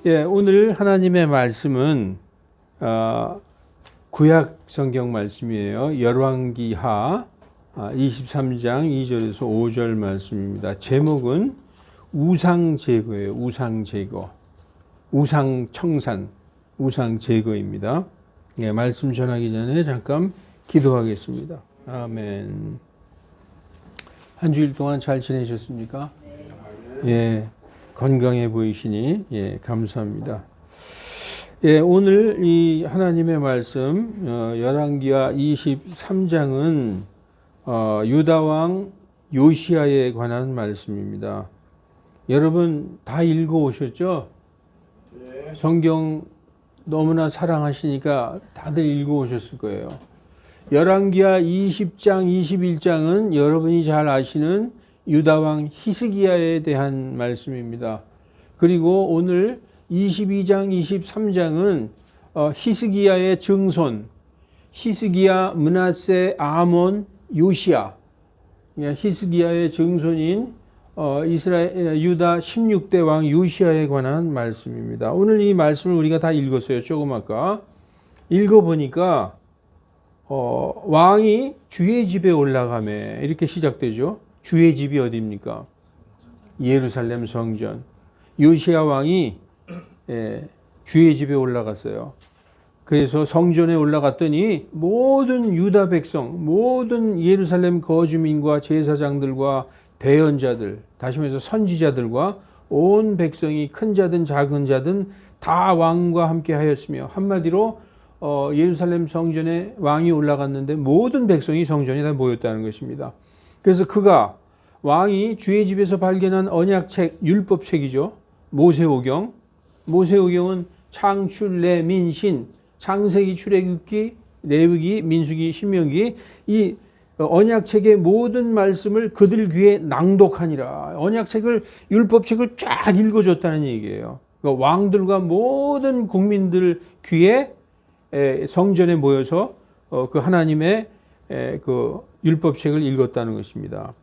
예, 오늘 하나님의 말씀은 구약 성경 말씀이에요. 열왕기하 23장 2절에서 5절 말씀입니다. 제목은 우상 제거예요. 우상 제거. 우상 청산, 우상 제거입니다. 예, 말씀 전하기 전에 잠깐 기도하겠습니다. 아멘. 한 주일 동안 잘 지내셨습니까? 예. 건강해 보이시니 예, 감사합니다. 예, 오늘 이 하나님의 말씀 열왕기하 23장은 유다 왕 요시야에 관한 말씀입니다. 여러분 다 읽어 오셨죠? 네. 성경 너무나 사랑하시니까 다들 읽어 오셨을 거예요. 열왕기하 20장, 21장은 여러분이 잘 아시는 유다 왕 히스기야에 대한 말씀입니다. 그리고 오늘 22장, 23장은 히스기야의 증손, 히스기야, 므낫세, 아몬, 요시야, 히스기야의 증손인 이스라엘 유다 16대 왕 요시야에 관한 말씀입니다. 오늘 이 말씀을 우리가 다 읽었어요. 조금 아까 읽어보니까 왕이 주의 집에 올라가매 이렇게 시작되죠. 주의 집이 어디입니까? 예루살렘 성전. 요시야 왕이 주의 집에 올라갔어요. 그래서 성전에 올라갔더니 모든 유다 백성, 모든 예루살렘 거주민과 제사장들과 대언자들, 다시 말해서 선지자들과 온 백성이 큰 자든 작은 자든 다 왕과 함께 하였으며, 한마디로 예루살렘 성전에 왕이 올라갔는데 모든 백성이 성전에 다 모였다는 것입니다. 그래서 그가 왕이 주의 집에서 발견한 언약책, 율법책이죠. 모세오경. 모세오경은 창출, 내, 민, 신, 창세기, 출애굽기, 레위기, 민수기, 신명기, 이 언약책의 모든 말씀을 그들 귀에 낭독하니라. 언약책을, 율법책을 쫙 읽어줬다는 얘기예요. 그러니까 왕들과 모든 국민들 귀에 성전에 모여서 그 하나님의 그 율법책을 읽었다는 것입니다.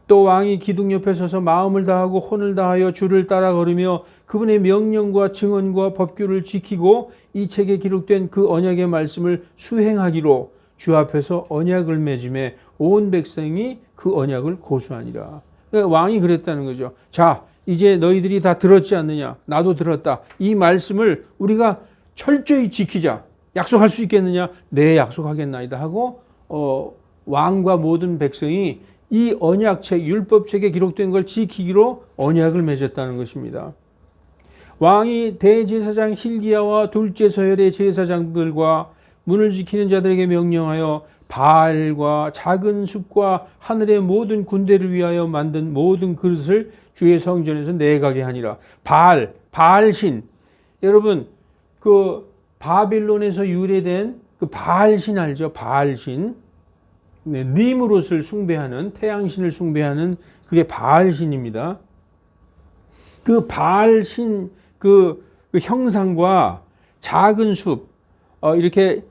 또 왕이 기둥 옆에 서서 마음을 다하고 혼을 다하여 주를 따라 걸으며 그분의 명령과 증언과 법규를 지키고 이 책에 기록된 그 언약의 말씀을 수행하기로 주 앞에서 언약을 맺음에 온 백성이 그 언약을 고수하니라. 그러니까 왕이 그랬다는 거죠. 자, 이제 너희들이 다 들었지 않느냐? 나도 들었다. 이 말씀을 우리가 철저히 지키자. 약속할 수 있겠느냐? 네, 약속하겠나이다 하고 왕과 모든 백성이 이 언약책, 율법책에 기록된 걸 지키기로 언약을 맺었다는 것입니다. 왕이 대제사장 hil기야와 둘째 서열의 제사장들과 문을 지키는 자들에게 명령하여 바알과 작은 숲과 하늘의 모든 군대를 위하여 만든 모든 그릇을 주의 성전에서 내가게 하니라. 바알신. 여러분, 그 바빌론에서 유래된 그 바알신 알죠? 바알신. 네, 니무롯을 숭배하는, 태양신을 숭배하는 그게 바알신입니다. 그 바알신 그 형상과 작은 숲, 이렇게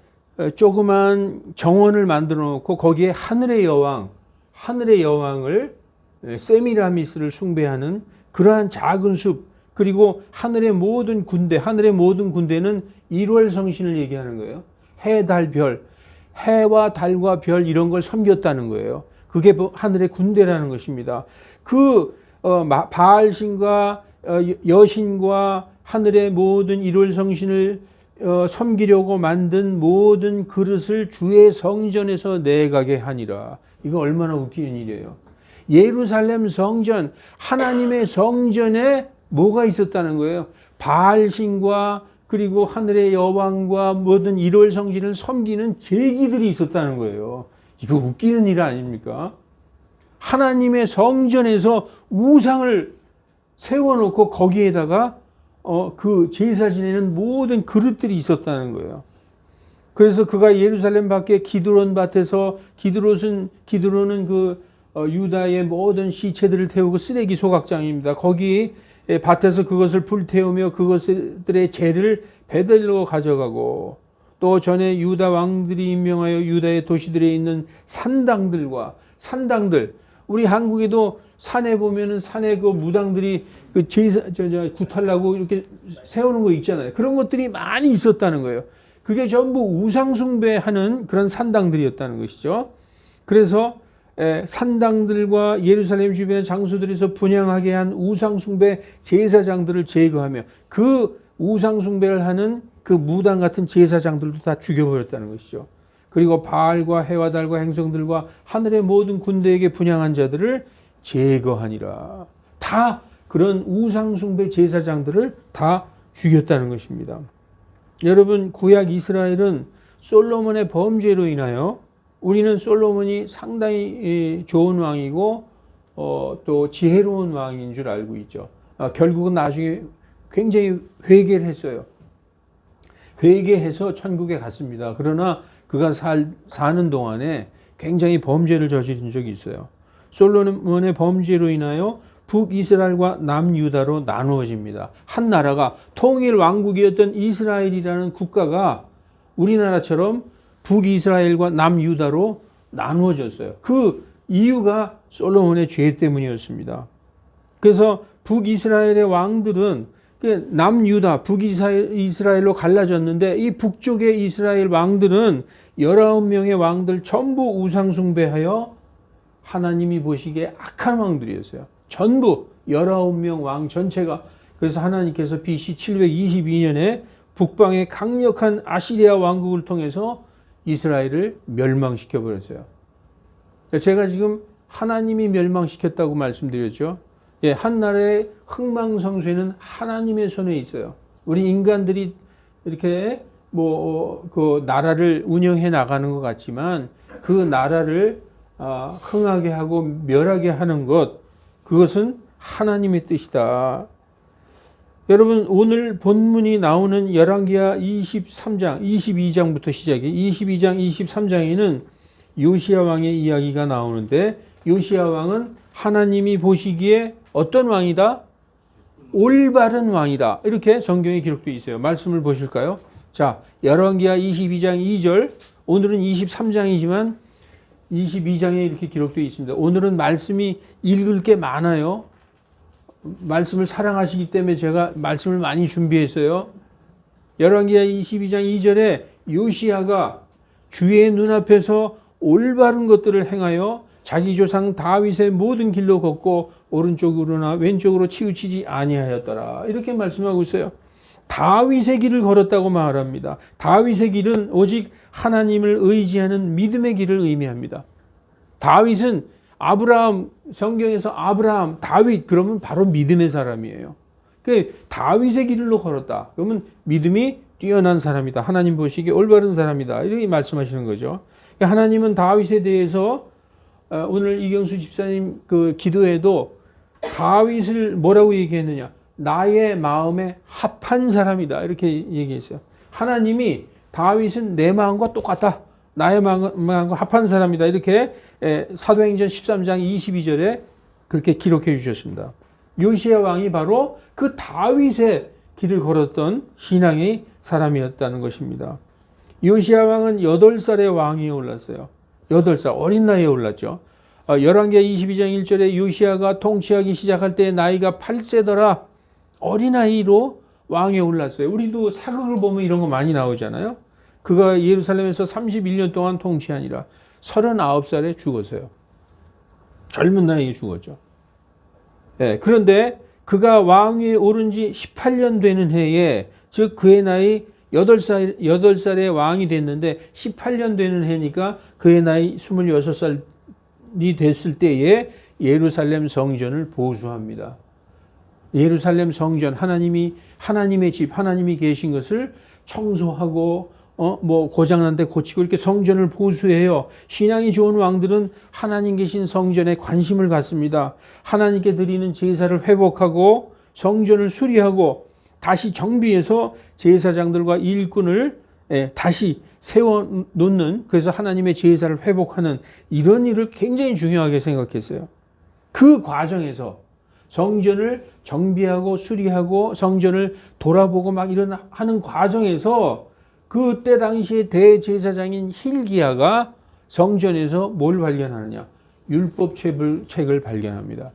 조그만 정원을 만들어 놓고 거기에 하늘의 여왕을 세미라미스를 숭배하는 그러한 작은 숲, 그리고 하늘의 모든 군대는 1월 성신을 얘기하는 거예요. 해, 달, 별. 해와 달과 별 이런 걸 섬겼다는 거예요. 그게 하늘의 군대라는 것입니다. 그 바알신과 여신과 하늘의 모든 1월 성신을 섬기려고 만든 모든 그릇을 주의 성전에서 내가게 하니라. 이거 얼마나 웃기는 일이에요. 예루살렘 성전, 하나님의 성전에 뭐가 있었다는 거예요? 바알신과 그리고 하늘의 여왕과 모든 1월 성신을 섬기는 제기들이 있었다는 거예요. 이거 웃기는 일 아닙니까? 하나님의 성전에서 우상을 세워놓고 거기에다가 그 제사 지내는 모든 그릇들이 있었다는 거예요. 그래서 그가 예루살렘 밖에 기드론 밭에서 기드론은 그 유다의 모든 시체들을 태우고 쓰레기 소각장입니다. 거기 밭에서 그것을 불태우며 그것들의 재를 베들로 가져가고, 또 전에 유다 왕들이 임명하여 유다의 도시들에 있는 산당들, 우리 한국에도 산에 보면은 산에 그 무당들이 그 제사 구탈라고 이렇게 세우는 거 있잖아요. 그런 것들이 많이 있었다는 거예요. 그게 전부 우상 숭배하는 그런 산당들이었다는 것이죠. 그래서 산당들과 예루살렘 주변의 장소들에서 분향하게 한 우상 숭배 제사장들을 제거하며 그 우상 숭배를 하는 그 무당 같은 제사장들도 다 죽여버렸다는 것이죠. 그리고 바알과 해와 달과 행성들과 하늘의 모든 군대에게 분향한 자들을 제거하니라. 다 그런 우상 숭배 제사장들을 다 죽였다는 것입니다. 여러분, 구약 이스라엘은 솔로몬의 범죄로 인하여 우리는 솔로몬이 상당히 좋은 왕이고 또 지혜로운 왕인 줄 알고 있죠. 결국은 나중에 굉장히 회개를 했어요. 회개해서 천국에 갔습니다. 그러나 그가 사는 동안에 굉장히 범죄를 저지른 적이 있어요. 솔로몬의 범죄로 인하여 북이스라엘과 남유다로 나누어집니다. 한 나라가 통일 왕국이었던 이스라엘이라는 국가가 우리나라처럼 북이스라엘과 남유다로 나누어졌어요. 그 이유가 솔로몬의 죄 때문이었습니다. 그래서 북이스라엘의 왕들은 남유다, 북이스라엘로 갈라졌는데 이 북쪽의 이스라엘 왕들은 19명의 왕들 전부 우상숭배하여 하나님이 보시기에 악한 왕들이었어요. 전부 19명 왕 전체가. 그래서 하나님께서 BC 722년에 북방의 강력한 아시리아 왕국을 통해서 이스라엘을 멸망시켜 버렸어요. 제가 지금 하나님이 멸망시켰다고 말씀드렸죠. 예, 한 나라의 흥망성쇠는 하나님의 손에 있어요. 우리 인간들이 이렇게 그 나라를 운영해 나가는 것 같지만 그 나라를 흥하게 하고 멸하게 하는 것, 그것은 하나님의 뜻이다. 여러분, 오늘 본문이 나오는 열왕기하 23장, 22장부터 시작해 22장, 23장에는 요시야 왕의 이야기가 나오는데 요시야 왕은 하나님이 보시기에 어떤 왕이다? 올바른 왕이다. 이렇게 성경에 기록되어 있어요. 말씀을 보실까요? 자, 열왕기하 22장 2절, 오늘은 23장이지만 22장에 이렇게 기록되어 있습니다. 오늘은 말씀이 읽을 게 많아요. 말씀을 사랑하시기 때문에 제가 말씀을 많이 준비했어요. 열왕기하 22장 2절에 요시야가 주의 눈앞에서 올바른 것들을 행하여 자기 조상 다윗의 모든 길로 걷고 오른쪽으로나 왼쪽으로 치우치지 아니하였더라. 이렇게 말씀하고 있어요. 다윗의 길을 걸었다고 말합니다. 다윗의 길은 오직 하나님을 의지하는 믿음의 길을 의미합니다. 다윗은 아브라함, 성경에서 아브라함, 다윗 그러면 바로 믿음의 사람이에요. 그 다윗의 길로 걸었다. 그러면 믿음이 뛰어난 사람이다. 하나님 보시기에 올바른 사람이다. 이렇게 말씀하시는 거죠. 하나님은 다윗에 대해서 오늘 이경수 집사님 그 기도에도 다윗을 뭐라고 얘기했느냐? 나의 마음에 합한 사람이다. 이렇게 얘기했어요. 하나님이 다윗은 내 마음과 똑같다. 나의 마음과 합한 사람이다. 이렇게 사도행전 13장 22절에 그렇게 기록해 주셨습니다. 요시야 왕이 바로 그 다윗의 길을 걸었던 신앙의 사람이었다는 것입니다. 요시야 왕은 8살의 왕위에 올랐어요. 8살, 어린 나이에 올랐죠. 열왕기하 22장 1절에 요시야가 통치하기 시작할 때 나이가 8세더라. 어린아이로 왕에 올랐어요. 우리도 사극을 보면 이런 거 많이 나오잖아요. 그가 예루살렘에서 31년 동안 통치하니라. 39살에 죽었어요. 젊은 나이에 죽었죠. 네, 그런데 그가 왕위에 오른 지 18년 되는 해에, 즉 그의 나이 8살에 왕이 됐는데 18년 되는 해니까 그의 나이 26살이 됐을 때에 예루살렘 성전을 보수합니다. 예루살렘 성전, 하나님의 집, 하나님이 계신 것을 청소하고 고장난 데 고치고 이렇게 성전을 보수해요. 신앙이 좋은 왕들은 하나님 계신 성전에 관심을 갖습니다. 하나님께 드리는 제사를 회복하고 성전을 수리하고 다시 정비해서 제사장들과 일꾼을 다시 세워놓는, 그래서 하나님의 제사를 회복하는 이런 일을 굉장히 중요하게 생각했어요. 그 과정에서 성전을 정비하고 수리하고 성전을 돌아보고 막 이런 하는 과정에서 그때 당시에 대제사장인 hil기야가 성전에서 뭘 발견하느냐? 율법책을 발견합니다.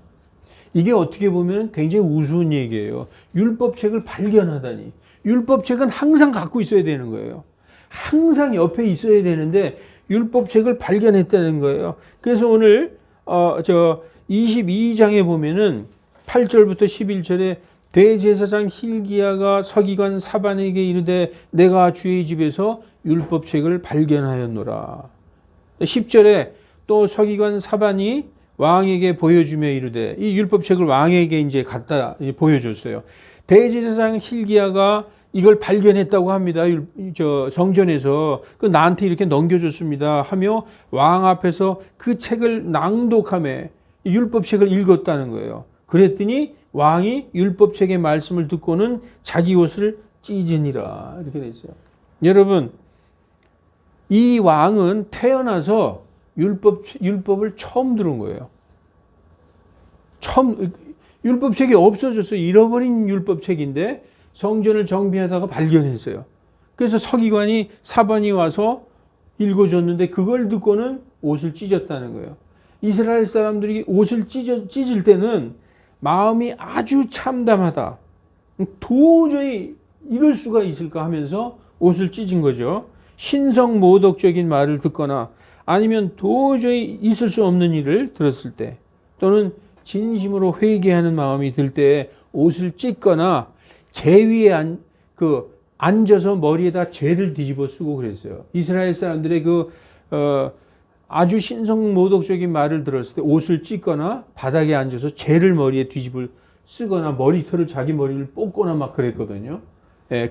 이게 어떻게 보면 굉장히 우스운 얘기예요. 율법책을 발견하다니. 율법책은 항상 갖고 있어야 되는 거예요. 항상 옆에 있어야 되는데 율법책을 발견했다는 거예요. 그래서 오늘 22장에 보면은 8절부터 11절에 대제사장 hil기야가 서기관 사반에게 이르되 내가 주의 집에서 율법책을 발견하였노라. 10절에 또 서기관 사반이 왕에게 보여주며 이르되, 이 율법책을 왕에게 이제 갖다 보여줬어요. 대제사장 hil기야가 이걸 발견했다고 합니다. 성전에서 그 나한테 이렇게 넘겨줬습니다 하며 왕 앞에서 그 책을 낭독하며 율법책을 읽었다는 거예요. 그랬더니 왕이 율법책의 말씀을 듣고는 자기 옷을 찢으니라, 이렇게 돼 있어요. 여러분, 이 왕은 태어나서 율법을 처음 들은 거예요. 율법책이 없어졌어요. 잃어버린 율법책인데 성전을 정비하다가 발견했어요. 그래서 서기관이 사반이 와서 읽어줬는데 그걸 듣고는 옷을 찢었다는 거예요. 이스라엘 사람들이 옷을 찢을 때는 마음이 아주 참담하다. 도저히 이럴 수가 있을까 하면서 옷을 찢은 거죠. 신성모독적인 말을 듣거나 아니면 도저히 있을 수 없는 일을 들었을 때, 또는 진심으로 회개하는 마음이 들 때 옷을 찢거나 재 위에 앉아서 머리에다 죄를 뒤집어 쓰고 그랬어요. 이스라엘 사람들의 아주 신성모독적인 말을 들었을 때 옷을 찢거나 바닥에 앉아서 죄를 머리에 뒤집어 쓰거나 머리털을 자기 머리를 뽑거나 막 그랬거든요.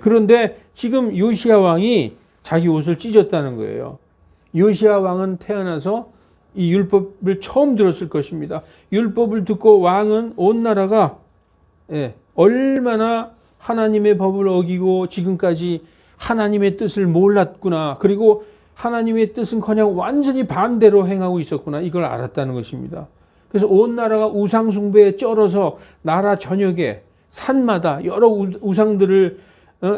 그런데 지금 요시야 왕이 자기 옷을 찢었다는 거예요. 요시야 왕은 태어나서 이 율법을 처음 들었을 것입니다. 율법을 듣고 왕은 온 나라가 얼마나 하나님의 법을 어기고 지금까지 하나님의 뜻을 몰랐구나, 그리고 하나님의 뜻은커녕 완전히 반대로 행하고 있었구나, 이걸 알았다는 것입니다. 그래서 온 나라가 우상 숭배에 쩔어서 나라 전역에 산마다 여러 우상들을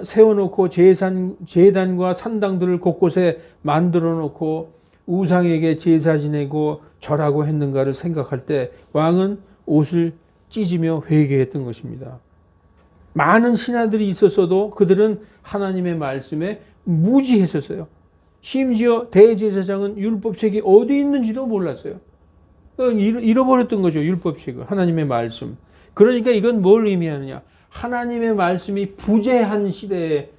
세워놓고 제단과 산당들을 곳곳에 만들어 놓고 우상에게 제사 지내고 절하고 했는가를 생각할 때 왕은 옷을 찢으며 회개했던 것입니다. 많은 신하들이 있었어도 그들은 하나님의 말씀에 무지했었어요. 심지어 대제사장은 율법책이 어디 있는지도 몰랐어요. 잃어버렸던 거죠, 율법책을, 하나님의 말씀. 그러니까 이건 뭘 의미하느냐? 하나님의 말씀이 부재한 시대에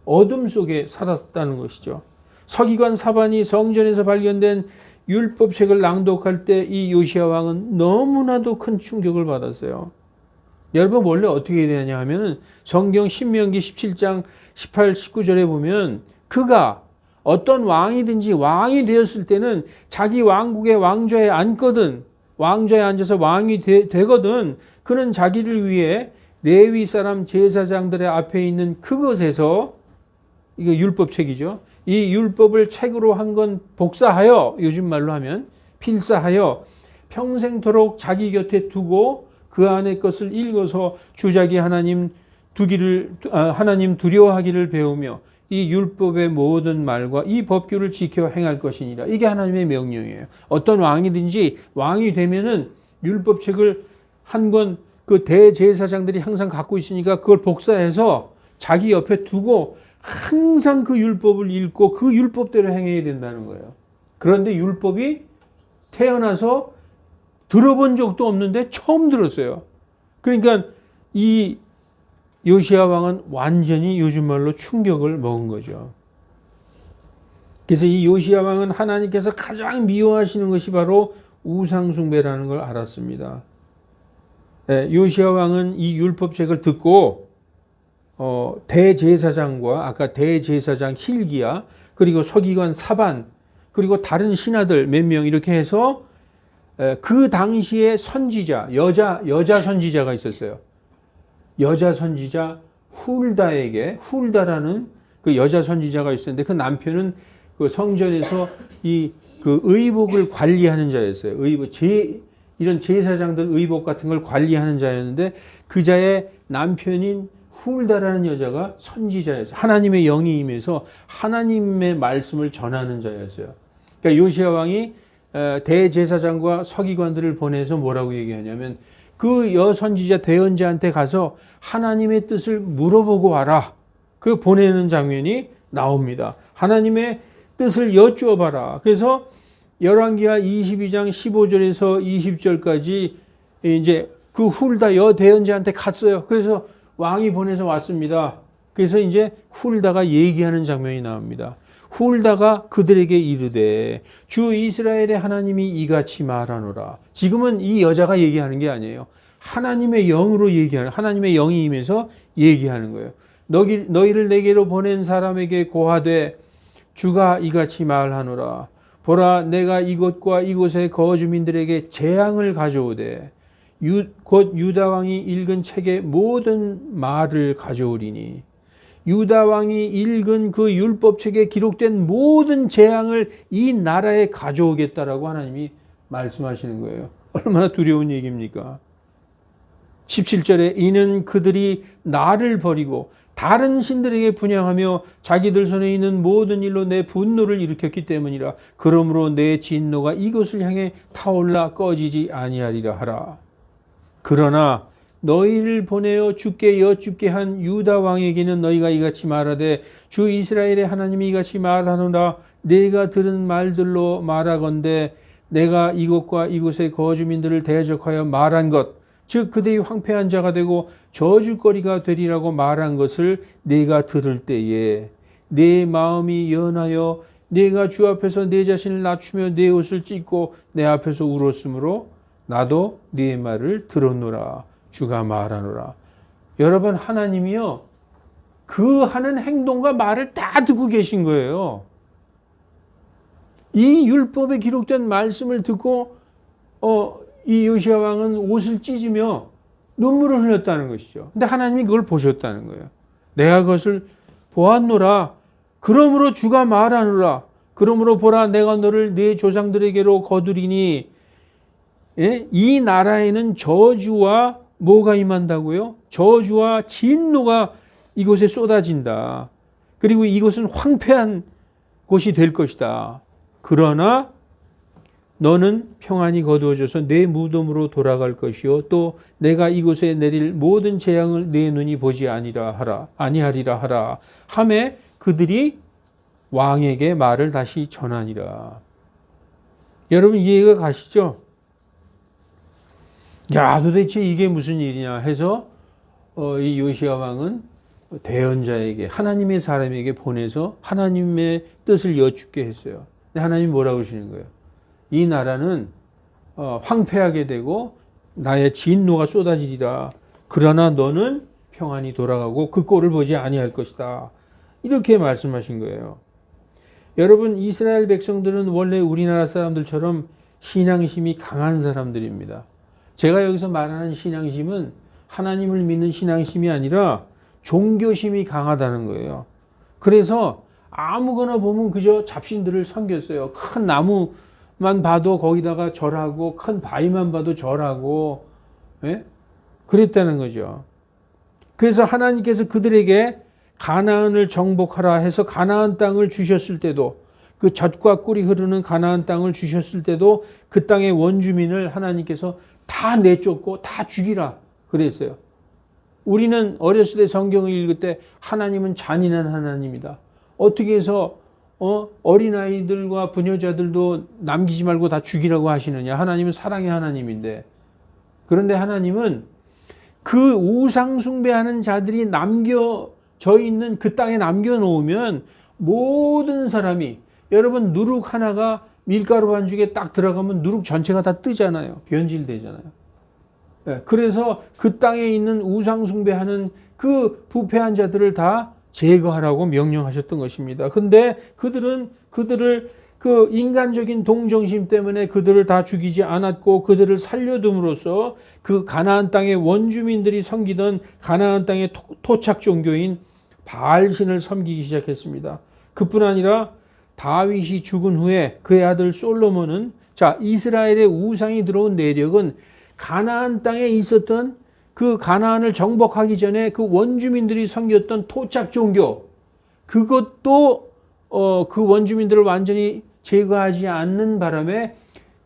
어둠 속에 살았다는 것이죠. 서기관 사반이 성전에서 발견된 율법책을 낭독할 때 이 요시야 왕은 너무나도 큰 충격을 받았어요. 여러분, 원래 어떻게 해야 되냐 하면은 성경 신명기 17장 18, 19절에 보면 그가 어떤 왕이든지 왕이 되었을 때는 자기 왕국의 왕좌에 앉거든, 왕좌에 앉아서 왕이 되거든, 그는 자기를 위해 레위 사람 제사장들의 앞에 있는 그것에서, 이거 율법책이죠, 이 율법을 책으로 한 건 복사하여, 요즘 말로 하면 필사하여 평생토록 자기 곁에 두고 그 안의 것을 읽어서 주자기 하나님 두려워하기를 배우며 이 율법의 모든 말과 이 법규를 지켜 행할 것이니라. 이게 하나님의 명령이에요. 어떤 왕이든지 왕이 되면은 율법책을 한 권 그 대제사장들이 항상 갖고 있으니까 그걸 복사해서 자기 옆에 두고 항상 그 율법을 읽고 그 율법대로 행해야 된다는 거예요. 그런데 율법이 태어나서 들어본 적도 없는데 처음 들었어요. 그러니까 이 요시야 왕은 완전히 요즘 말로 충격을 먹은 거죠. 그래서 이 요시야 왕은 하나님께서 가장 미워하시는 것이 바로 우상숭배라는 걸 알았습니다. 요시야 왕은 이 율법책을 듣고 대제사장과 아까 대제사장 hil기야, 그리고 서기관 사반, 그리고 다른 신하들 몇 명 이렇게 해서 그 당시에 선지자, 여자 선지자가 있었어요. 여자 선지자 훌다라는 그 여자 선지자가 있었는데 그 남편은 그 성전에서 그 의복을 관리하는 자였어요. 이런 제사장들 의복 같은 걸 관리하는 자였는데 그 자의 남편인 훌다라는 여자가 선지자였어요. 하나님의 영이 임해서 하나님의 말씀을 전하는 자였어요. 그러니까 요시야 왕이 대제사장과 서기관들을 보내서 뭐라고 얘기하냐면 그 여선지자 대언자한테 가서 하나님의 뜻을 물어보고 와라. 그 보내는 장면이 나옵니다. 하나님의 뜻을 여쭈어봐라. 그래서 열왕기하 22장 15절에서 20절까지 이제 그 훌다 여대언자한테 갔어요. 그래서 왕이 보내서 왔습니다. 그래서 이제 훌다가 얘기하는 장면이 나옵니다. 훌다가 그들에게 이르되 주 이스라엘의 하나님이 이같이 말하노라. 지금은 이 여자가 얘기하는 게 아니에요. 하나님의 영으로 얘기하는, 하나님의 영이 임해서 얘기하는 거예요. 너희를 내게로 보낸 사람에게 고하되 주가 이같이 말하노라. 보라, 내가 이곳과 이곳의 거주민들에게 재앙을 가져오되 곧 유다 왕이 읽은 책의 모든 말을 가져오리니 유다 왕이 읽은 그 율법책에 기록된 모든 재앙을 이 나라에 가져오겠다라고 하나님이 말씀하시는 거예요. 얼마나 두려운 얘기입니까? 17절에 이는 그들이 나를 버리고 다른 신들에게 분향하며 자기들 손에 있는 모든 일로 내 분노를 일으켰기 때문이라. 그러므로 내 진노가 이곳을 향해 타올라 꺼지지 아니하리라 하라. 그러나 너희를 보내어 주께 여쭙게 한 유다 왕에게는 너희가 이같이 말하되 주 이스라엘의 하나님이 이같이 말하노라. 내가 들은 말들로 말하건대 내가 이곳과 이곳의 거주민들을 대적하여 말한 것, 즉 그들이 황폐한 자가 되고 저주거리가 되리라고 말한 것을 내가 들을 때에 내 마음이 연하여 내가 주 앞에서 내 자신을 낮추며 내 옷을 찢고 내 앞에서 울었으므로 나도 네 말을 들었노라. 주가 말하노라. 여러분, 하나님이요 그 하는 행동과 말을 다 듣고 계신 거예요. 이 율법에 기록된 말씀을 듣고 이 요시야 왕은 옷을 찢으며 눈물을 흘렸다는 것이죠. 근데 하나님이 그걸 보셨다는 거예요. 내가 그것을 보았노라. 그러므로 주가 말하노라. 그러므로 보라, 내가 너를 네 조상들에게로 거두리니, 예? 이 나라에는 저주와 뭐가 임한다고요? 저주와 진노가 이곳에 쏟아진다. 그리고 이곳은 황폐한 곳이 될 것이다. 그러나 너는 평안히 거두어져서 내 무덤으로 돌아갈 것이요 또 내가 이곳에 내릴 모든 재앙을 내 눈이 보지 아니하리라 하라 하매 그들이 왕에게 말을 다시 전하니라. 여러분, 이해가 가시죠? 야, 도대체 이게 무슨 일이냐 해서 이 요시야 왕은 대언자에게, 하나님의 사람에게 보내서 하나님의 뜻을 여쭙게 했어요. 근데 하나님이 뭐라고 하시는 거예요? 이 나라는 황폐하게 되고 나의 진노가 쏟아지리라. 그러나 너는 평안히 돌아가고 그 꼴을 보지 아니할 것이다. 이렇게 말씀하신 거예요. 여러분, 이스라엘 백성들은 원래 우리나라 사람들처럼 신앙심이 강한 사람들입니다. 제가 여기서 말하는 신앙심은 하나님을 믿는 신앙심이 아니라 종교심이 강하다는 거예요. 그래서 아무거나 보면 그저 잡신들을 섬겼어요. 큰 나무만 봐도 거기다가 절하고 큰 바위만 봐도 절하고, 예? 그랬다는 거죠. 그래서 하나님께서 그들에게 가나안을 정복하라 해서 가나안 땅을 주셨을 때도, 그 젖과 꿀이 흐르는 가나안 땅을 주셨을 때도 그 땅의 원주민을 하나님께서 다 내쫓고 다 죽이라 그랬어요. 우리는 어렸을 때 성경을 읽을 때 하나님은 잔인한 하나님이다. 어떻게 해서 어린아이들과 부녀자들도 남기지 말고 다 죽이라고 하시느냐. 하나님은 사랑의 하나님인데. 그런데 하나님은 그 우상 숭배하는 자들이 남겨져 있는 그 땅에 남겨놓으면 모든 사람이, 여러분 누룩 하나가 밀가루 반죽에 딱 들어가면 누룩 전체가 다 뜨잖아요. 변질되잖아요. 네, 그래서 그 땅에 있는 우상 숭배하는 그 부패한 자들을 다 제거하라고 명령하셨던 것입니다. 근데 그들을 그 인간적인 동정심 때문에 그들을 다 죽이지 않았고 그들을 살려둠으로써 그 가나안 땅의 원주민들이 섬기던 가나안 땅의 토착 종교인 바알신을 섬기기 시작했습니다. 그뿐 아니라 다윗이 죽은 후에 그의 아들 솔로몬은, 자, 이스라엘의 우상이 들어온 내력은 가나안 땅에 있었던 그 가나안을 정복하기 전에 그 원주민들이 섬겼던 토착 종교, 그것도 그 원주민들을 완전히 제거하지 않는 바람에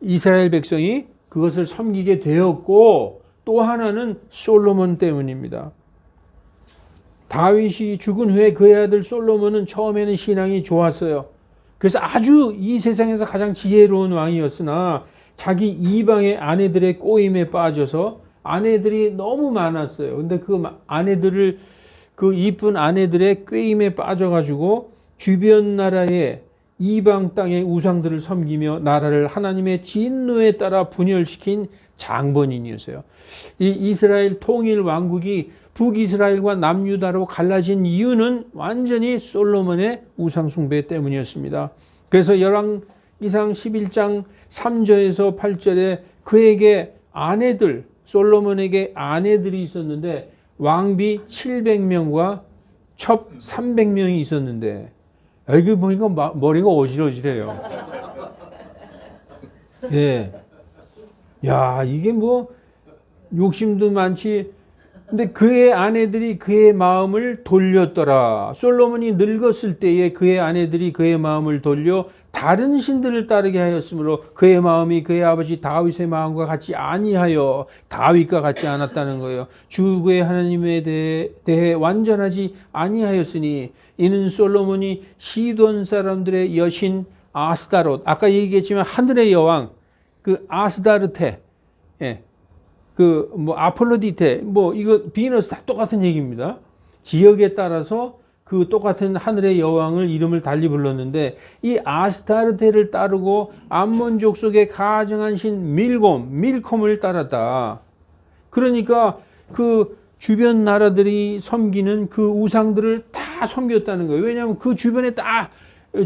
이스라엘 백성이 그것을 섬기게 되었고, 또 하나는 솔로몬 때문입니다. 다윗이 죽은 후에 그의 아들 솔로몬은 처음에는 신앙이 좋았어요. 그래서 아주 이 세상에서 가장 지혜로운 왕이었으나 자기 이방의 아내들의 꼬임에 빠져서 아내들이 너무 많았어요. 근데 그 아내들을, 그 이쁜 아내들의 꾀임에 빠져가지고 주변 나라의 이방 땅의 우상들을 섬기며 나라를 하나님의 진노에 따라 분열시킨 장본인이었어요. 이 이스라엘 통일 왕국이 북이스라엘과 남유다로 갈라진 이유는 완전히 솔로몬의 우상숭배 때문이었습니다. 그래서 열왕기상 11장 3절에서 8절에 그에게 아내들, 솔로몬에게 아내들이 있었는데 왕비 700명과 첩 300명이 있었는데, 여기 보니까 머리가 어지러지래요. 예. 야, 이게 뭐 욕심도 많지. 근데 그의 아내들이 그의 마음을 돌렸더라. 솔로몬이 늙었을 때에 그의 아내들이 그의 마음을 돌려 다른 신들을 따르게 하였으므로 그의 마음이 그의 아버지 다윗의 마음과 같이 아니하여 다윗과 같지 않았다는 거예요. 주 그의 하나님에 대해 완전하지 아니하였으니 이는 솔로몬이 시돈 사람들의 여신 아스타롯, 아까 얘기했지만 하늘의 여왕 그 아스다르테, 예. 그 뭐 아폴로디테, 뭐 이거 비너스 다 똑같은 얘기입니다. 지역에 따라서 그 똑같은 하늘의 여왕을 이름을 달리 불렀는데 이 아스타르테를 따르고 암몬족 속의 가증한 신 밀콤을 따랐다. 그러니까 그 주변 나라들이 섬기는 그 우상들을 다 섬겼다는 거예요. 왜냐하면 그 주변에 다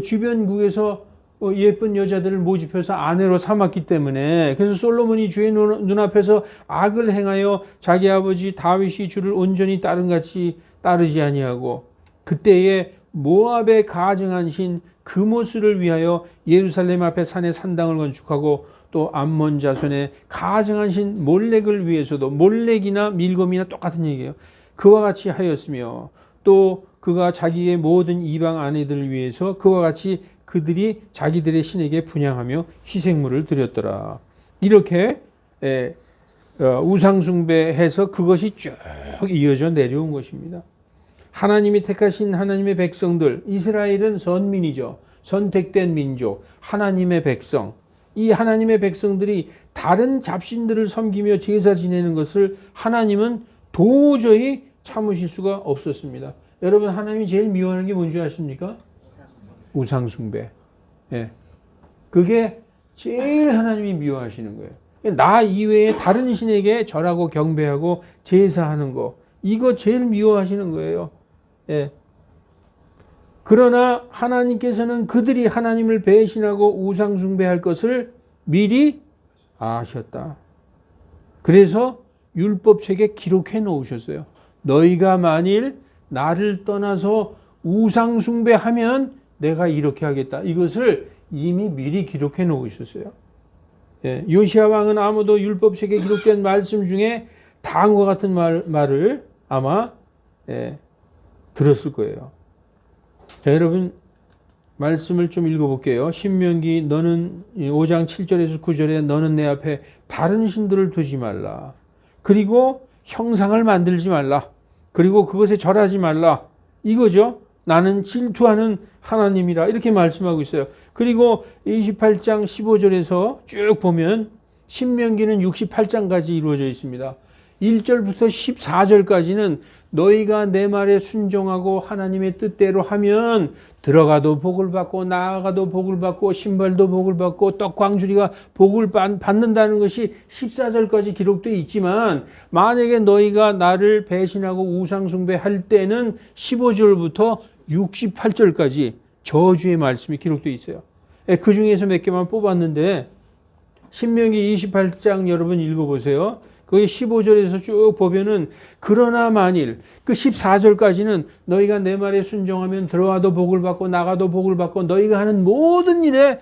주변국에서 예쁜 여자들을 모집해서 아내로 삼았기 때문에. 그래서 솔로몬이 주의 눈앞에서 악을 행하여 자기 아버지 다윗이 주를 온전히 따른같이 따르지 아니하고 그때에 모압의 가증한 신 그모스를 위하여 예루살렘 앞에 산에 산당을 건축하고 또 암몬 자손의 가증한 신 몰렉을 위해서도, 몰렉이나 밀곰이나 똑같은 얘기예요. 그와 같이 하였으며 또 그가 자기의 모든 이방 아내들을 위해서 그와 같이 그들이 자기들의 신에게 분향하며 희생물을 드렸더라. 이렇게 우상숭배해서 그것이 쭉 이어져 내려온 것입니다. 하나님이 택하신 하나님의 백성들, 이스라엘은 선민이죠. 선택된 민족, 하나님의 백성. 이 하나님의 백성들이 다른 잡신들을 섬기며 제사 지내는 것을 하나님은 도저히 참으실 수가 없었습니다. 여러분, 하나님이 제일 미워하는 게 뭔지 아십니까? 우상숭배. 예. 그게 제일 하나님이 미워하시는 거예요. 나 이외에 다른 신에게 절하고 경배하고 제사하는 거, 이거 제일 미워하시는 거예요. 예. 그러나 하나님께서는 그들이 하나님을 배신하고 우상숭배할 것을 미리 아셨다. 그래서 율법책에 기록해 놓으셨어요. 너희가 만일 나를 떠나서 우상숭배하면 내가 이렇게 하겠다. 이것을 이미 미리 기록해 놓으셨어요. 예, 요시야 왕은 아무도 율법책에 기록된 말씀 중에 다음과 같은 말을 아마 들었을 거예요. 자, 여러분 말씀을 좀 읽어볼게요. 신명기 너는 5장 7절에서 9절에 너는 내 앞에 다른 신들을 두지 말라. 그리고 형상을 만들지 말라. 그리고 그것에 절하지 말라. 이거죠. 나는 질투하는 하나님이라 이렇게 말씀하고 있어요. 그리고 28장 15절에서 쭉 보면 신명기는 68장까지 이루어져 있습니다. 1절부터 14절까지는 너희가 내 말에 순종하고 하나님의 뜻대로 하면 들어가도 복을 받고 나아가도 복을 받고 신발도 복을 받고 떡광주리가 복을 받는다는 것이 14절까지 기록되어 있지만 만약에 너희가 나를 배신하고 우상숭배할 때는 15절부터 68절까지 저주의 말씀이 기록되어 있어요. 그 중에서 몇 개만 뽑았는데 신명기 28장 여러분 읽어보세요. 거기 15절에서 쭉 보면은 그러나 만일 그 14절까지는 너희가 내 말에 순종하면 들어와도 복을 받고 나가도 복을 받고 너희가 하는 모든 일에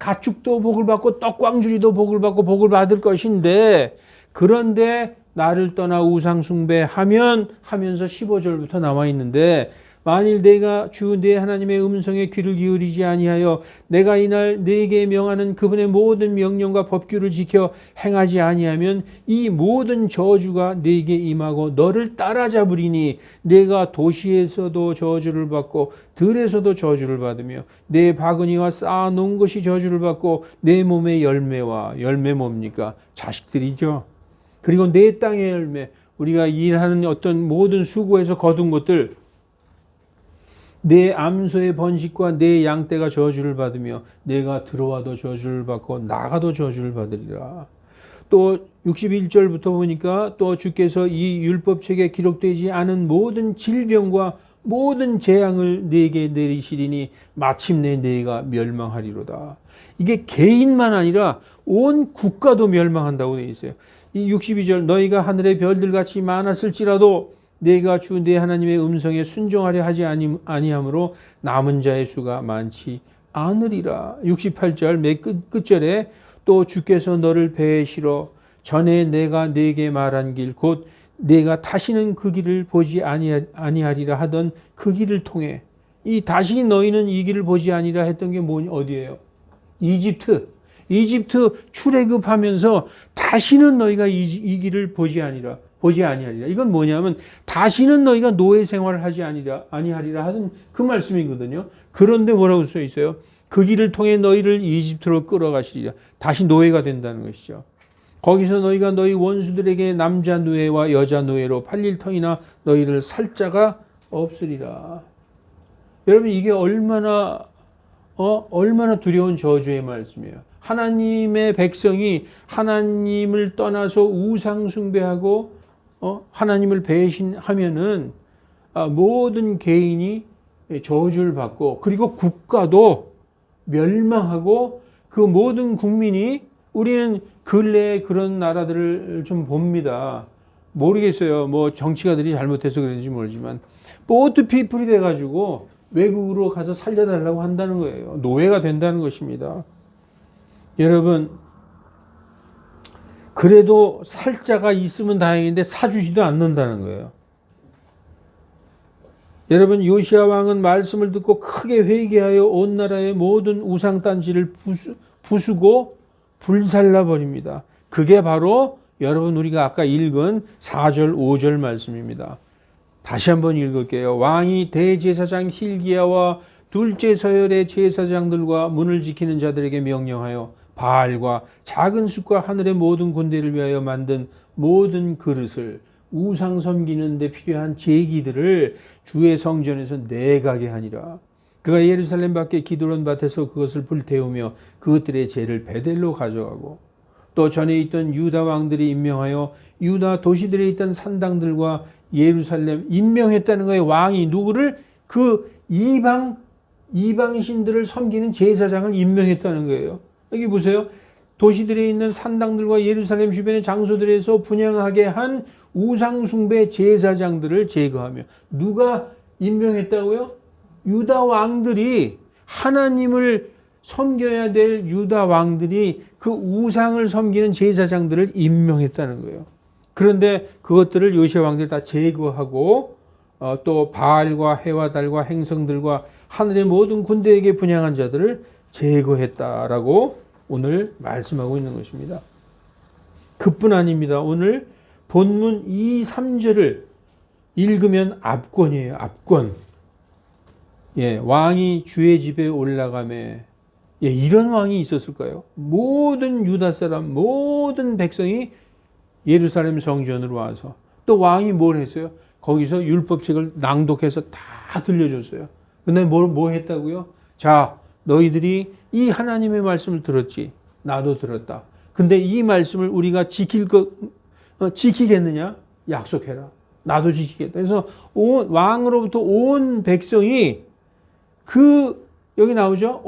가축도 복을 받고 떡광주리도 복을 받고 복을 받을 것인데 그런데 나를 떠나 우상숭배하면 하면서 15절부터 나와 있는데 만일 내가 주 내 하나님의 음성에 귀를 기울이지 아니하여 내가 이날 네게 명하는 그분의 모든 명령과 법규를 지켜 행하지 아니하면 이 모든 저주가 네게 임하고 너를 따라잡으리니 내가 도시에서도 저주를 받고 들에서도 저주를 받으며 내 바구니와 쌓아놓은 것이 저주를 받고 내 몸의 열매 뭡니까? 자식들이죠. 그리고 내 땅의 열매, 우리가 일하는 어떤 모든 수고에서 거둔 것들, 내 암소의 번식과 내 양떼가 저주를 받으며 내가 들어와도 저주를 받고 나가도 저주를 받으리라. 또 61절부터 보니까 또 주께서 이 율법책에 기록되지 않은 모든 질병과 모든 재앙을 내게 내리시리니 마침내 내가 멸망하리로다. 이게 개인만 아니라 온 국가도 멸망한다고 되어 있어요. 이 62절 너희가 하늘의 별들같이 많았을지라도 내가 주 내 하나님의 음성에 순종하려 하지 아니하므로 남은 자의 수가 많지 않으리라. 68절 맨 끝절에 또 주께서 너를 배에 실어 전에 내가 네게 말한 길 곧 내가 다시는 그 길을 보지 아니하리라 하던 그 길을 통해 이 다시 너희는 이 길을 보지 아니라 했던 게 뭐냐 어디예요? 이집트 출애굽하면서 다시는 너희가 이 길을 보지 아니하리라. 이건 뭐냐면 다시는 너희가 노예 생활을 하지 아니하리라 하는 그 말씀이거든요. 그런데 뭐라고 써 있어요? 그 길을 통해 너희를 이집트로 끌어가시리라. 다시 노예가 된다는 것이죠. 거기서 너희가 너희 원수들에게 남자 노예와 여자 노예로 팔릴 터이나 너희를 살 자가 없으리라. 여러분 이게 얼마나 두려운 저주의 말씀이에요. 하나님의 백성이 하나님을 떠나서 우상 숭배하고 하나님을 배신하면은 모든 개인이 저주를 받고 그리고 국가도 멸망하고 그 모든 국민이 우리는 근래에 그런 나라들을 좀 봅니다. 모르겠어요. 뭐 정치가들이 잘못해서 그런지 모르지만 보트 피플이 돼가지고 외국으로 가서 살려달라고 한다는 거예요. 노예가 된다는 것입니다. 여러분 그래도 살 자가 있으면 다행인데 사주지도 않는다는 거예요. 여러분 요시야 왕은 말씀을 듣고 크게 회개하여 온 나라의 모든 우상단지를 부수고 불살라 버립니다. 그게 바로 여러분 우리가 아까 읽은 4절 5절 말씀입니다. 다시 한번 읽을게요. 왕이 대제사장 힐기야와 둘째 서열의 제사장들과 문을 지키는 자들에게 명령하여 바알과 작은 숫과 하늘의 모든 군대를 위하여 만든 모든 그릇을 우상 섬기는 데 필요한 제기들을 주의 성전에서 내가게 하니라. 그가 예루살렘 밖에 기드론 밭에서 그것을 불태우며 그것들의 죄를 베델로 가져가고 또 전에 있던 유다 왕들이 임명하여 유다 도시들에 있던 산당들과 예루살렘 임명했다는 거예요. 왕이 누구를? 그 이방신들을 섬기는 제사장을 임명했다는 거예요. 여기 보세요. 도시들에 있는 산당들과 예루살렘 주변의 장소들에서 분향하게 한 우상숭배 제사장들을 제거하며 누가 임명했다고요? 유다 왕들이 하나님을 섬겨야 될 유다 왕들이 그 우상을 섬기는 제사장들을 임명했다는 거예요. 그런데 그것들을 요시야 왕들이 다 제거하고 또 바알과 해와 달과 행성들과 하늘의 모든 군대에게 분향한 자들을 제거했다라고 오늘 말씀하고 있는 것입니다. 그뿐 아닙니다. 오늘 본문 2, 3절을 읽으면 압권이에요. 압권. 예, 왕이 주의 집에 올라가매. 예, 이런 왕이 있었을까요? 모든 유다 사람, 모든 백성이 예루살렘 성전으로 와서 또 왕이 뭘 했어요? 거기서 율법책을 낭독해서 다 들려줬어요. 근데 뭐 했다고요? 자, 너희들이 이 하나님의 말씀을 들었지. 나도 들었다. 근데 이 말씀을 우리가 지키겠느냐? 약속해라. 나도 지키겠다. 그래서 왕으로부터 온 백성이 여기 나오죠?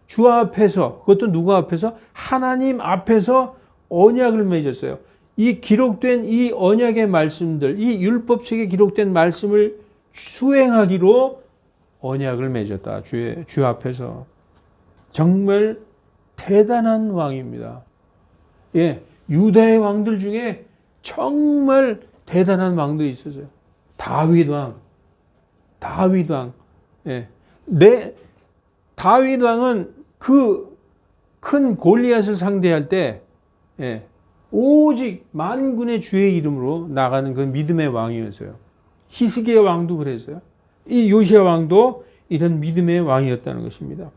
주 앞에서, 그것도 누구 앞에서? 하나님 앞에서 언약을 맺었어요. 이 기록된 이 언약의 말씀들, 이 율법책에 기록된 말씀을 수행하기로 언약을 맺었다. 주 앞에서. 정말 대단한 왕입니다. 예, 유다의 왕들 중에 정말 대단한 왕들이 있었어요. 다윗 왕. 다윗 왕. 예. 다윗 왕은 그 큰 골리앗을 상대할 때 예, 오직 만군의 주의 이름으로 나가는 그 믿음의 왕이었어요. 히스기야 왕도 그랬어요. 이 요시야 왕도 이런 믿음의 왕이었다는 것입니다.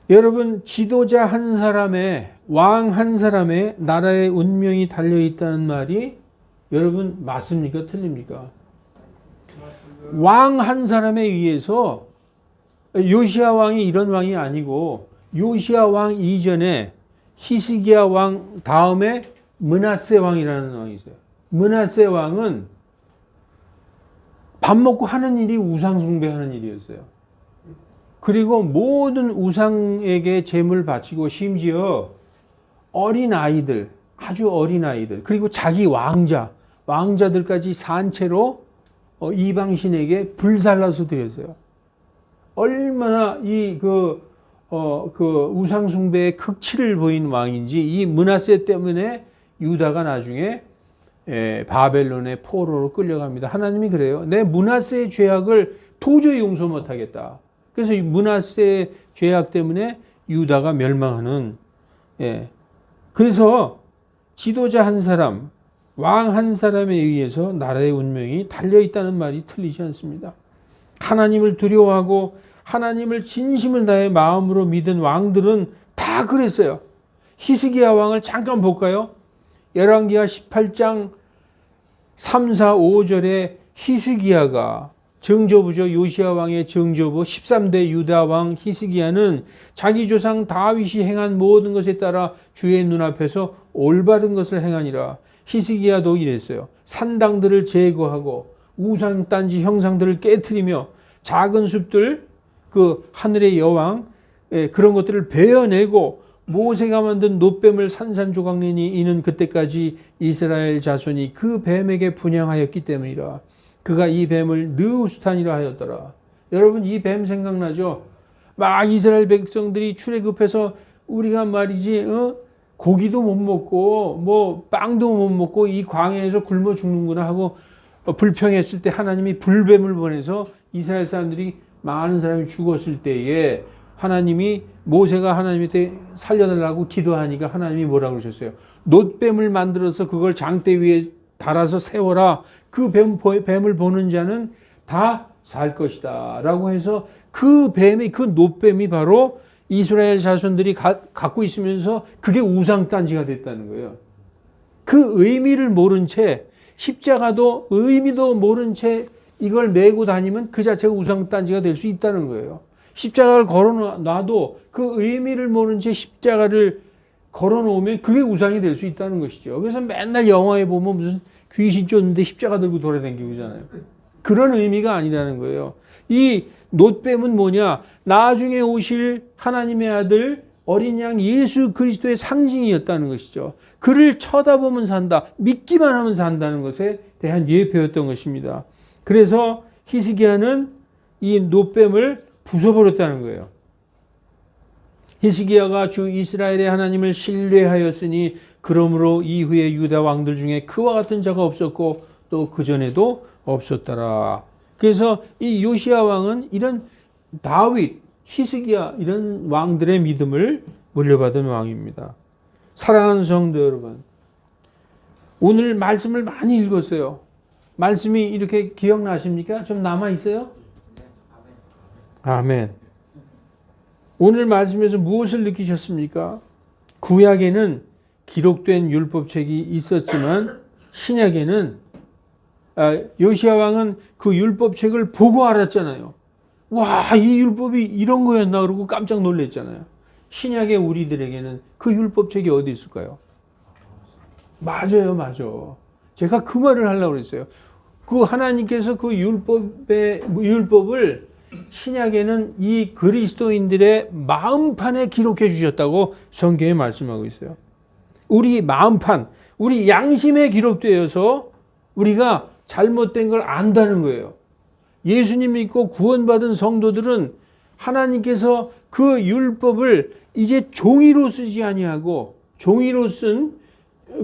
여러분, 지도자 한 사람의, 왕 한 사람의 나라의 운명이 달려있다는 말이 여러분 맞습니까? 틀립니까? 왕 한 사람에 의해서 요시야 왕이 이런 왕이 아니고 요시야 왕 이전에 히스기야 왕 다음에 므낫세 왕이라는 왕이 있어요. 므낫세 왕은 밥 먹고 하는 일이 우상 숭배하는 일이었어요. 그리고 모든 우상에게 제물 바치고 심지어 어린 아이들, 아주 어린 아이들, 그리고 자기 왕자들까지 산채로 이방신에게 불살라서 드렸어요. 얼마나 그 우상 숭배의 극치를 보인 왕인지 이 므낫세 때문에 유다가 나중에 바벨론의 포로로 끌려갑니다. 하나님이 그래요. 내 므낫세의 죄악을 도저히 용서 못하겠다. 그래서 이 므낫세의 죄악 때문에 유다가 멸망하는. 그래서 지도자 한 사람, 왕 한 사람에 의해서 나라의 운명이 달려있다는 말이 틀리지 않습니다. 하나님을 두려워하고 하나님을 진심을 다해 마음으로 믿은 왕들은 다 그랬어요. 히스기야 왕을 잠깐 볼까요? 열왕기하 18장 3, 4, 5절에 히스기야가 정조부죠. 요시야 왕의 정조부 13대 유다 왕 히스기야는 자기 조상 다윗이 행한 모든 것에 따라 주의 눈앞에서 올바른 것을 행하니라. 히스기야도 이랬어요. 산당들을 제거하고 우상단지 형상들을 깨트리며 작은 숲들, 그 하늘의 여왕, 그런 것들을 베어내고 모세가 만든 놋뱀을 산산조각내니 이는 그때까지 이스라엘 자손이 그 뱀에게 분향하였기 때문이라. 그가 이 뱀을 느우스탄이라 하였더라. 여러분, 이 뱀 생각나죠? 막 이스라엘 백성들이 출애굽해서 우리가 말이지 고기도 못 먹고 뭐 빵도 못 먹고 이 광야에서 굶어 죽는구나 하고 불평했을 때 하나님이 불뱀을 보내서 이스라엘 사람들이 많은 사람이 죽었을 때에 하나님이 모세가 하나님한테 살려달라고 기도하니까 하나님이 뭐라고 그러셨어요? 놋뱀을 만들어서 그걸 장대 위에 달아서 세워라. 그 뱀을 보는 자는 다 살 것이다 라고 해서 그 놋뱀이 바로 이스라엘 자손들이 갖고 있으면서 그게 우상단지가 됐다는 거예요. 그 의미를 모른 채, 십자가도 의미도 모른 채 이걸 메고 다니면 그 자체가 우상단지가 될 수 있다는 거예요. 십자가를 걸어놔도 그 의미를 모른 채 십자가를 걸어놓으면 그게 우상이 될 수 있다는 것이죠. 그래서 맨날 영화에 보면 무슨 귀신 쫓는데 십자가 들고 돌아다니고 그러잖아요. 그런 의미가 아니라는 거예요. 이 놋뱀은 뭐냐? 나중에 오실 하나님의 아들 어린 양 예수 그리스도의 상징이었다는 것이죠. 그를 쳐다보면 산다, 믿기만 하면 산다는 것에 대한 예표였던 것입니다. 그래서 히스기야는 이 놋뱀을 부숴버렸다는 거예요. 히스기야가 주 이스라엘의 하나님을 신뢰하였으니 그러므로 이후에 유다 왕들 중에 그와 같은 자가 없었고 또 그전에도 없었더라. 그래서 이 요시야 왕은 이런 다윗, 히스기야 이런 왕들의 믿음을 물려받은 왕입니다. 사랑하는 성도 여러분, 오늘 말씀을 많이 읽었어요. 말씀이 이렇게 기억나십니까? 좀 남아있어요? 아멘. 오늘 말씀에서 무엇을 느끼셨습니까? 구약에는 기록된 율법책이 있었지만 신약에는 요시야 왕은 그 율법책을 보고 알았잖아요. 와, 이 율법이 이런 거였나 그러고 깜짝 놀랐잖아요. 신약의 우리들에게는 그 율법책이 어디 있을까요? 맞아요. 제가 그 말을 하려고 그랬어요. 그 하나님께서 그 율법을 신약에는 이 그리스도인들의 마음판에 기록해 주셨다고 성경에 말씀하고 있어요. 우리 마음판, 우리 양심에 기록되어서 우리가 잘못된 걸 안다는 거예요. 예수님 믿고 구원받은 성도들은 하나님께서 그 율법을 이제 종이로 쓰지 아니하고 종이로 쓴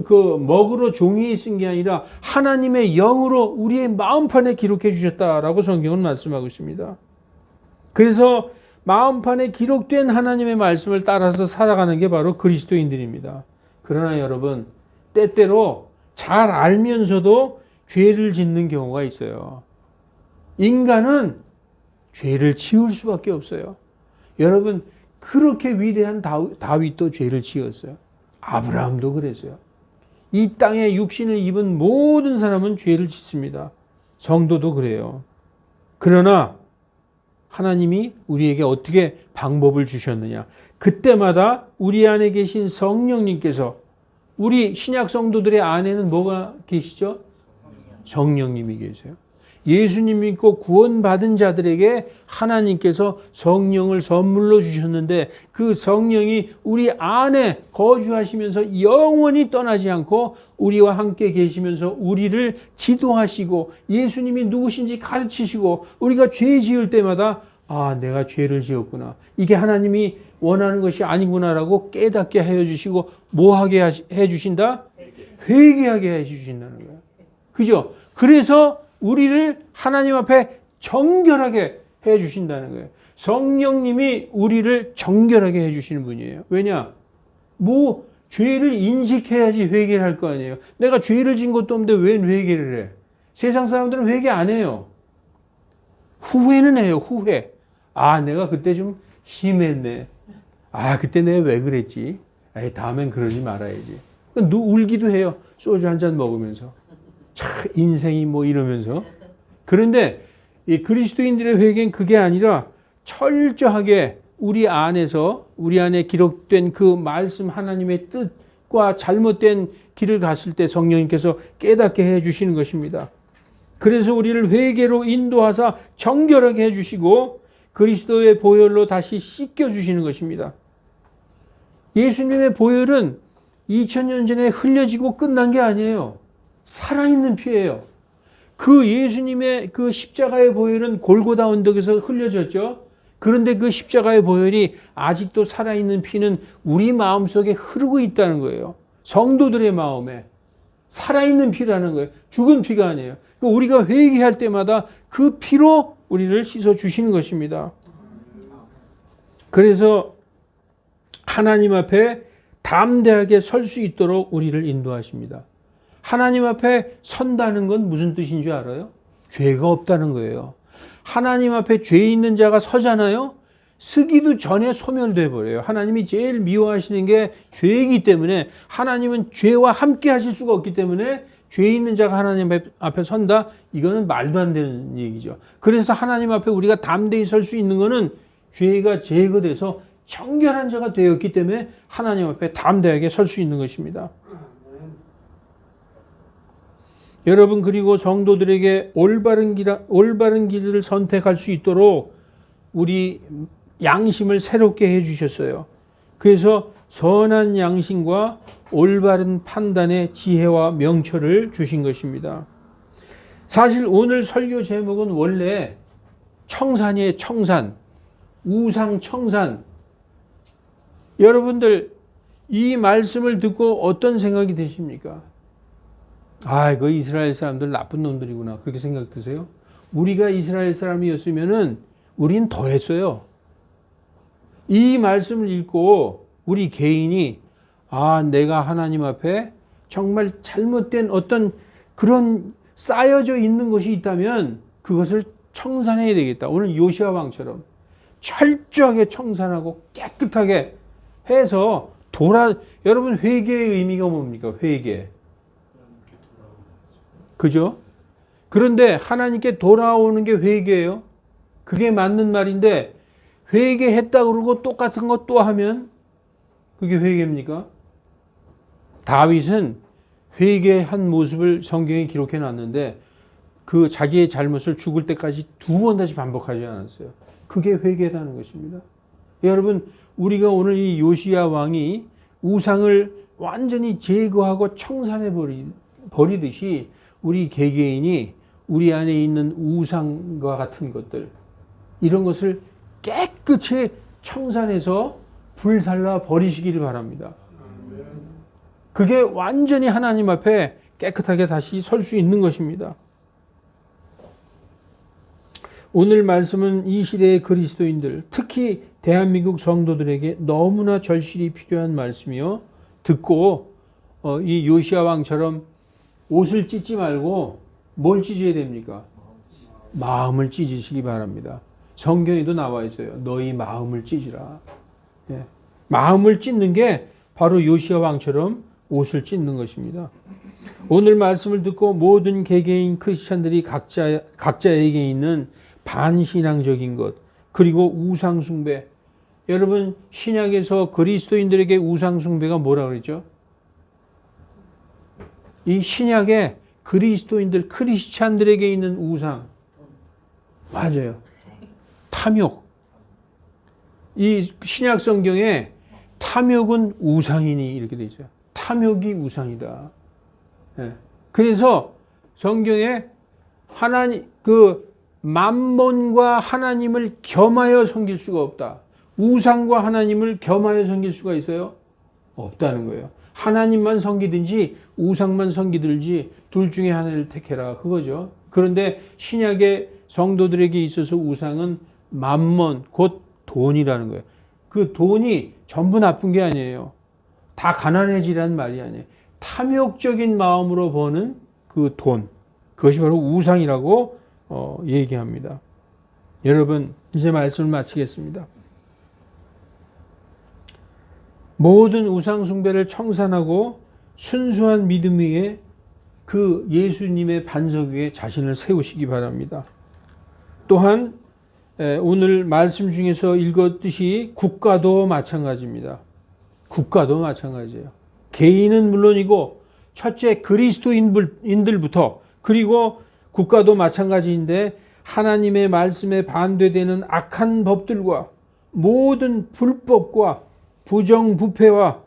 그 먹으로 종이에 쓴 게 아니라 하나님의 영으로 우리의 마음판에 기록해 주셨다라고 성경은 말씀하고 있습니다. 그래서 마음판에 기록된 하나님의 말씀을 따라서 살아가는 게 바로 그리스도인들입니다. 그러나 여러분, 때때로 잘 알면서도 죄를 짓는 경우가 있어요. 인간은 죄를 지을 수밖에 없어요. 여러분, 그렇게 위대한 다윗도 죄를 지었어요. 아브라함도 그랬어요. 이 땅에 육신을 입은 모든 사람은 죄를 짓습니다. 성도도 그래요. 그러나 하나님이 우리에게 어떻게 방법을 주셨느냐? 그때마다 우리 안에 계신 성령님께서, 우리 신약 성도들의 안에는 뭐가 계시죠? 성령님이 계세요. 예수님 믿고 구원받은 자들에게 하나님께서 성령을 선물로 주셨는데, 그 성령이 우리 안에 거주하시면서 영원히 떠나지 않고 우리와 함께 계시면서 우리를 지도하시고 예수님이 누구신지 가르치시고, 우리가 죄 지을 때마다 아, 내가 죄를 지었구나, 이게 하나님이 원하는 것이 아니구나라고 깨닫게 해주시고, 뭐하게 해주신다? 회개하게 해주신다는 거예요. 그죠? 그래서 우리를 하나님 앞에 정결하게 해주신다는 거예요. 성령님이 우리를 정결하게 해주시는 분이에요. 왜냐? 뭐 죄를 인식해야지 회개를 할 거 아니에요. 내가 죄를 진 것도 없는데 왜 회개를 해? 세상 사람들은 회개 안 해요. 후회는 해요. 후회. 아, 내가 그때 좀 심했네. 아, 그때 내가 왜 그랬지? 에이, 다음엔 그러지 말아야지. 울기도 해요. 소주 한 잔 먹으면서. 참 인생이 뭐 이러면서. 그런데 이 그리스도인들의 회개는 그게 아니라 철저하게 우리 안에서, 우리 안에 기록된 그 말씀, 하나님의 뜻과 잘못된 길을 갔을 때 성령님께서 깨닫게 해주시는 것입니다. 그래서 우리를 회개로 인도하사 정결하게 해주시고 그리스도의 보혈로 다시 씻겨주시는 것입니다. 예수님의 보혈은 2000년 전에 흘려지고 끝난 게 아니에요. 살아있는 피예요. 그 예수님의 그 십자가의 보혈은 골고다 언덕에서 흘려졌죠. 그런데 그 십자가의 보혈이 아직도 살아있는 피는 우리 마음속에 흐르고 있다는 거예요. 성도들의 마음에 살아있는 피라는 거예요. 죽은 피가 아니에요. 우리가 회개할 때마다 그 피로 우리를 씻어주시는 것입니다. 그래서 하나님 앞에 담대하게 설 수 있도록 우리를 인도하십니다. 하나님 앞에 선다는 건 무슨 뜻인 줄 알아요? 죄가 없다는 거예요. 하나님 앞에 죄 있는 자가 서잖아요. 서기도 전에 소멸돼 버려요. 하나님이 제일 미워하시는 게 죄이기 때문에, 하나님은 죄와 함께 하실 수가 없기 때문에 죄 있는 자가 하나님 앞에 선다? 이거는 말도 안 되는 얘기죠. 그래서 하나님 앞에 우리가 담대히 설 수 있는 거는 죄가 제거돼서 정결한 자가 되었기 때문에 하나님 앞에 담대하게 설 수 있는 것입니다. 여러분, 그리고 성도들에게 올바른 길을 선택할 수 있도록 우리 양심을 새롭게 해주셨어요. 그래서 선한 양심과 올바른 판단의 지혜와 명철을 주신 것입니다. 사실 오늘 설교 제목은 원래 청산이에요. 청산. 우상 청산. 여러분들 이 말씀을 듣고 어떤 생각이 드십니까? 아, 그 이스라엘 사람들 나쁜 놈들이구나, 그렇게 생각 드세요? 우리가 이스라엘 사람이었으면은 우린 더 했어요. 이 말씀을 읽고 우리 개인이 아, 내가 하나님 앞에 정말 잘못된 어떤 그런 쌓여져 있는 것이 있다면 그것을 청산해야 되겠다. 오늘 요시아 왕처럼 철저하게 청산하고 깨끗하게 해서 여러분, 회개의 의미가 뭡니까? 회개. 그죠? 그런데 하나님께 돌아오는 게 회개예요. 그게 맞는 말인데, 회개했다 그러고 똑같은 거 또 하면 그게 회개입니까? 다윗은 회개한 모습을 성경에 기록해 놨는데 그 자기의 잘못을 죽을 때까지 2번 다시 반복하지 않았어요. 그게 회개라는 것입니다. 여러분, 우리가 오늘 이 요시야 왕이 우상을 완전히 제거하고 청산해 버리듯이 우리 개개인이 우리 안에 있는 우상과 같은 것들, 이런 것을 깨끗이 청산해서 불살라 버리시기를 바랍니다. 그게 완전히 하나님 앞에 깨끗하게 다시 설 수 있는 것입니다. 오늘 말씀은 이 시대의 그리스도인들, 특히 대한민국 성도들에게 너무나 절실히 필요한 말씀이요. 듣고 이 요시야 왕처럼 옷을 찢지 말고 뭘 찢어야 됩니까? 마음을 찢으시기 바랍니다. 성경에도 나와 있어요. 너희 마음을 찢으라. 예. 마음을 찢는 게 바로 요시야 왕처럼 옷을 찢는 것입니다. 오늘 말씀을 듣고 모든 개개인 크리스찬들이 각자에게 있는 반신앙적인 것, 그리고 우상숭배. 여러분, 신약에서 그리스도인들에게 우상숭배가 뭐라 그랬죠? 이 신약에 그리스도인들, 크리스찬들에게 있는 우상. 맞아요. 탐욕. 이 신약 성경에 탐욕은 우상이니 이렇게 돼 있어요. 탐욕이 우상이다. 예. 그래서 성경에 만몬과 하나님을 겸하여 섬길 수가 없다. 우상과 하나님을 겸하여 섬길 수가 있어요? 없다는 거예요. 하나님만 섬기든지 우상만 섬기든지 둘 중에 하나를 택해라. 그거죠. 그런데 신약의 성도들에게 있어서 우상은 만몬, 곧 돈이라는 거예요. 그 돈이 전부 나쁜 게 아니에요. 다 가난해지라는 말이 아니에요. 탐욕적인 마음으로 버는 그 돈. 그것이 바로 우상이라고 얘기합니다. 여러분, 이제 말씀을 마치겠습니다. 모든 우상 숭배를 청산하고 순수한 믿음 위에 그 예수님의 반석 위에 자신을 세우시기 바랍니다. 또한 오늘 말씀 중에서 읽었듯이 국가도 마찬가지입니다. 국가도 마찬가지예요. 개인은 물론이고 첫째 그리스도인들부터, 그리고 국가도 마찬가지인데 하나님의 말씀에 반대되는 악한 법들과 모든 불법과 부정부패와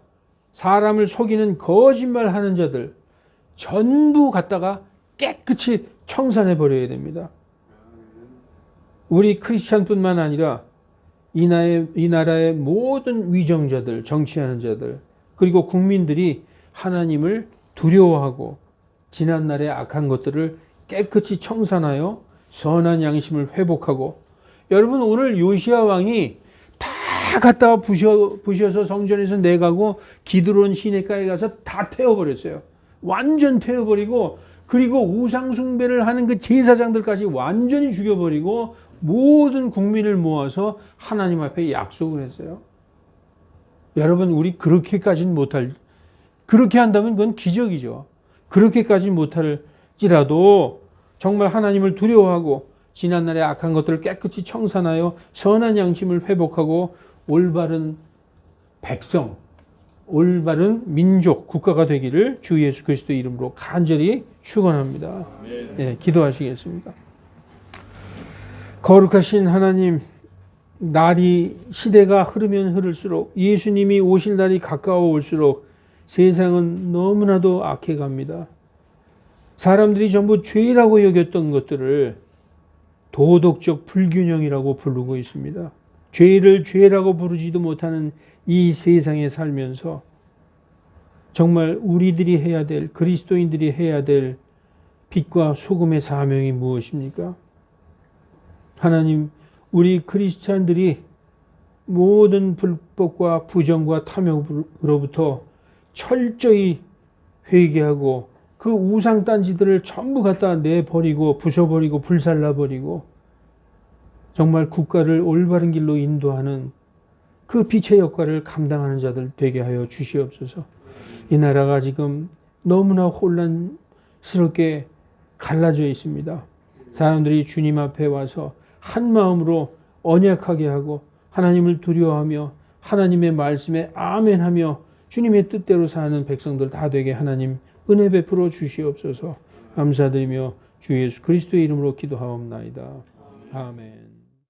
사람을 속이는 거짓말하는 자들 전부 갖다가 깨끗이 청산해 버려야 됩니다. 우리 크리스찬뿐만 아니라 이 나라의 모든 위정자들, 정치하는 자들, 그리고 국민들이 하나님을 두려워하고 지난날의 악한 것들을 깨끗이 청산하여 선한 양심을 회복하고, 여러분 오늘 요시야 왕이 다 갖다가 부셔서 성전에서 내가고 기드론 시내가에 가서 다 태워버렸어요. 완전 태워버리고, 그리고 우상숭배를 하는 그 제사장들까지 완전히 죽여버리고 모든 국민을 모아서 하나님 앞에 약속을 했어요. 여러분, 우리 그렇게까지는 못할, 그렇게 한다면 그건 기적이죠. 그렇게까지는 못할지라도 정말 하나님을 두려워하고 지난날의 악한 것들을 깨끗이 청산하여 선한 양심을 회복하고 올바른 백성, 올바른 민족, 국가가 되기를 주 예수 그리스도의 이름으로 간절히 축원합니다. 예, 기도하시겠습니다. 거룩하신 하나님, 시대가 흐르면 흐를수록, 예수님이 오실 날이 가까워 올수록 세상은 너무나도 악해갑니다. 사람들이 전부 죄라고 여겼던 것들을 도덕적 불균형이라고 부르고 있습니다. 죄를 죄라고 부르지도 못하는 이 세상에 살면서 정말 우리들이 해야 될, 그리스도인들이 해야 될 빛과 소금의 사명이 무엇입니까? 하나님, 우리 크리스찬들이 모든 불법과 부정과 탐욕으로부터 철저히 회개하고 그 우상단지들을 전부 갖다 내버리고 부숴버리고 불살라버리고 정말 국가를 올바른 길로 인도하는 그 빛의 역할을 감당하는 자들 되게 하여 주시옵소서. 이 나라가 지금 너무나 혼란스럽게 갈라져 있습니다. 사람들이 주님 앞에 와서 한 마음으로 언약하게 하고 하나님을 두려워하며 하나님의 말씀에 아멘하며 주님의 뜻대로 사는 백성들 다 되게 하나님 은혜 베풀어 주시옵소서. 감사드리며 주 예수 그리스도의 이름으로 기도하옵나이다. 아멘.